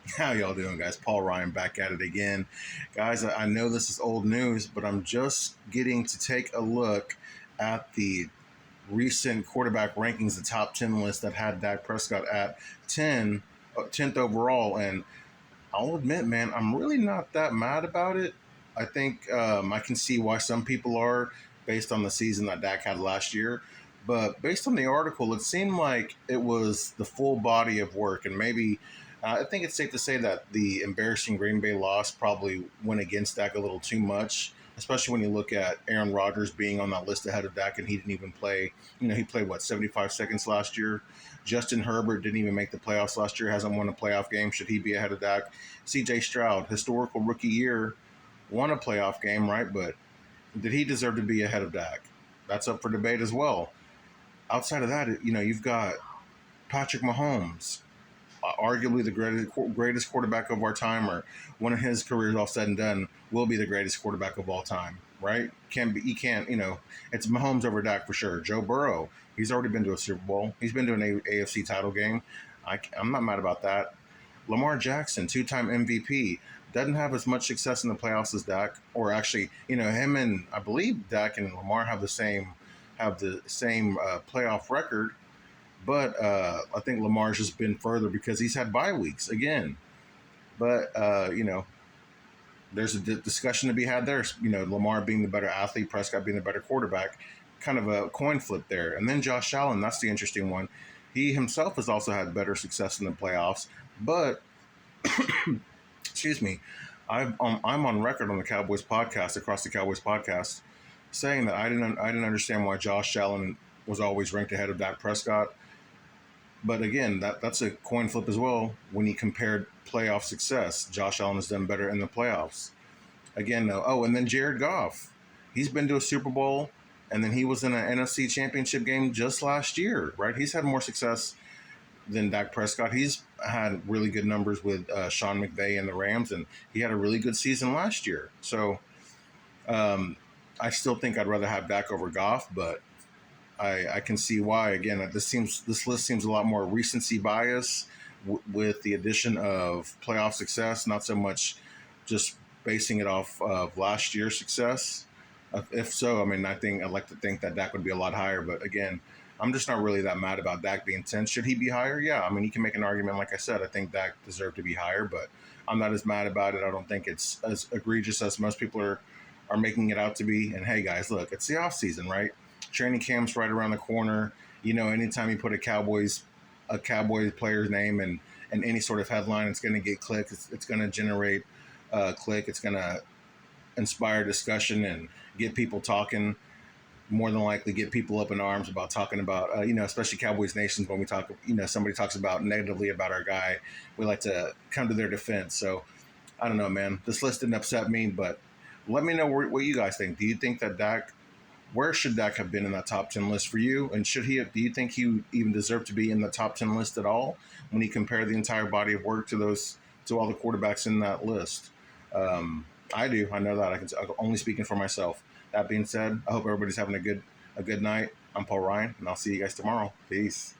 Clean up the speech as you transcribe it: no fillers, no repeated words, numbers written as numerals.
How y'all doing, guys? Paul Ryan back at it again. Guys, I know this is old news, but I'm just getting to take a look at the recent quarterback rankings, the top 10 list that had Dak Prescott at 10, 10th overall. And I'll admit, man, I'm really not that mad about it. I think I can see why some people are based on the season that Dak had last year. But based on the article, it seemed like it was the full body of work. And maybe I think it's safe to say that the embarrassing Green Bay loss probably went against Dak a little too much, especially when you look at Aaron Rodgers being on that list ahead of Dak and he didn't even play. He played, what, 75 seconds last year? Justin Herbert didn't even make the playoffs last year, hasn't won a playoff game. Should he be ahead of Dak? CJ Stroud, historical rookie year, won a playoff game, right? But did he deserve to be ahead of Dak? That's up for debate as well. Outside of that, you've got Patrick Mahomes, arguably the greatest quarterback of our time, or when his career is all said and done, will be the greatest quarterback of all time, right? Can be, he can't, it's Mahomes over Dak for sure. Joe Burrow, he's already been to a Super Bowl. He's been to an AFC title game. I'm not mad about that. Lamar Jackson, two-time MVP, doesn't have as much success in the playoffs as Dak, or actually, him and I believe Dak and Lamar have the same playoff record, but I think Lamar's just been further because he's had bye weeks again. But there's a discussion to be had there. Lamar being the better athlete, Prescott being the better quarterback, kind of a coin flip there. And then Josh Allen, that's the interesting one. He himself has also had better success in the playoffs, but excuse me, I'm on record on the Cowboys podcast, across the Cowboys podcast, saying that I didn't understand why Josh Allen was always ranked ahead of Dak Prescott. But again, that's a coin flip as well. When you compared playoff success, Josh Allen has done better in the playoffs. Again, no. Oh, and then Jared Goff, he's been to a Super Bowl, and then he was in an NFC Championship game just last year, right? He's had more success than Dak Prescott. He's had really good numbers with Sean McVay and the Rams, and he had a really good season last year. So um, I still think I'd rather have Dak over Goff, but I can see why. Again, this list seems a lot more recency bias with the addition of playoff success, not so much just basing it off of last year's success. If so, I mean, I'd like to think that Dak would be a lot higher. But again, I'm just not really that mad about Dak being 10. Should he be higher? Yeah, I mean, you can make an argument. Like I said, I think Dak deserved to be higher, but I'm not as mad about it. I don't think it's as egregious as most people are making it out to be. And hey, guys, look, it's the off season, right? Training camp's right around the corner. Anytime you put a Cowboys player's name and any sort of headline, it's going to get clicks. It's going to generate click. It's going to inspire discussion and get people talking. More than likely, get people up in arms about talking about, especially Cowboys Nations. When we talk, somebody talks about negatively about our guy, we like to come to their defense. So I don't know, man. This list didn't upset me, but let me know what you guys think. Do you think that Dak? Where should Dak have been in that top 10 list for you? And should he? Do you think he even deserved to be in the top 10 list at all when you compare the entire body of work to all the quarterbacks in that list? I do. I know that. I'm only speaking for myself. That being said, I hope everybody's having a good night. I'm Paul Ryan, and I'll see you guys tomorrow. Peace.